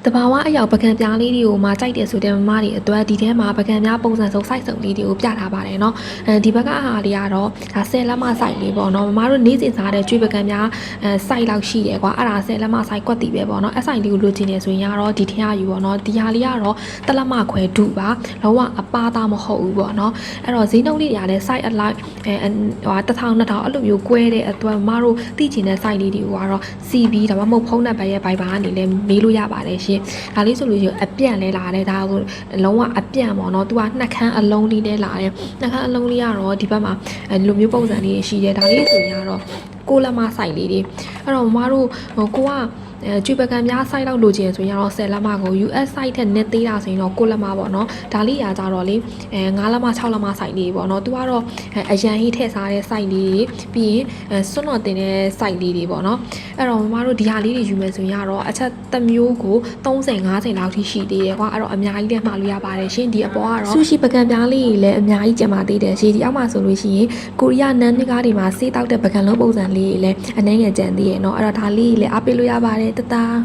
တဘာဝအယောက်ပကံပြားလေးတွေကိုမှကြိုက်တယ်ဆိုတဲ့မမတွေအတွက်ဒီထဲမှာပကံပြားပုံစံစုံ site စုံလေးတွေကိုပြထားပါတယ်เนาะဒီဘက်ကဟာလေးကတော့ဒါ10လက်မ site လေးပေါ့เนาะမမတို့နေ့စဉ်စားတဲ့ကျွေးပကံပြားsite လောက်ရှိတယ်ကွာအဲ့ဒါ10လက်မ site ကွက်တီပဲပေါ့เนาะအဲ့ site လေးကိုလိုချင်နေဆိုရင်ကတော့ဒီထင်းရယူပေါ့เนาะဒီဟာလေးကတော့တလက်မခွဲဒုပါလုံးဝအပါသားမဟုတ်ဘူးပေါ့เนาะအဲ့တော့ဈေးနှုန်းလေးတွေလည်း site အလိုက်ဟို1000 2000အဲ့လိုမျိုးကွဲတဲ့အတွက်မမတို့သိချင်တဲ့ site လေးတွေကိုကတော့ CV ဒါမှမဟုတ်ဖုန်းနံပါတ်ရဲ့ Viber ကနေလည်းမေးလို့ရပါတယ်ရှင်ဒါလေးဆိုလို့ရှိရင်အပြန့်လဲလာတယ်ဒါဆိုလုံးဝအပြန့်ပေါ့เนาะသူကနှစ်ခမ်းအလုံးလေးနဲ့လာတယ်နှစ်ခမ်းအလုံးလေးကတော့ဒီဘက်မှာလူမျိုးပုံစံလေးရှိတယ်ဒါလေးဆိုရင်ကတော့ကိုလက်မဆိုင်လေးတွေအဲ့တော့မမတို့ကိုကကျွေးပကံများ site လောက်လိုချင်ဆိုရင်တော့10လက်မကို US site ထက်နည်းသေးတာဆိုရင်တော့9လက်မပေါ့နော်ဒါလေးရာကြတော့လေ9လက်မ6လက်မ site လေးပေါ့နော်သူကတော့အရန်ဟိထည့်စားတဲ့ site လေးပြီးရင်စွန့်တော်တင်တဲ့ site လေးတွေပေါ့နော်အဲ့တော့မမတို့ဒီဟာလေးတွေယူမယ်ဆိုရင်တော့အချက်တစ်မျိုးကို30 50လောက်ထိရှိသေးတယ်ကွာအဲ့တော့အများကြီးလည်းမှာလို့ရပါတယ်ရှင်ဒီအပေါ်ကတော့ဆူရှီပကံပြားလေးတွေလည်းအများကြီးကျန်ပါသေးတယ်ရှင်ဒီအောက်မှာဆိုလို့ရှိရင်ကိုရီးယားနန်းနကားတွေမှာစေးတောက်တဲ့ပကံလုံးပုံစံလေးတွေလည်းအနှဲငယ်ကျန်သေးရယ်เนาะအဲ့တော့ဒါလေးတွေလည်းအားပေးလို့ရပါတယ်တတား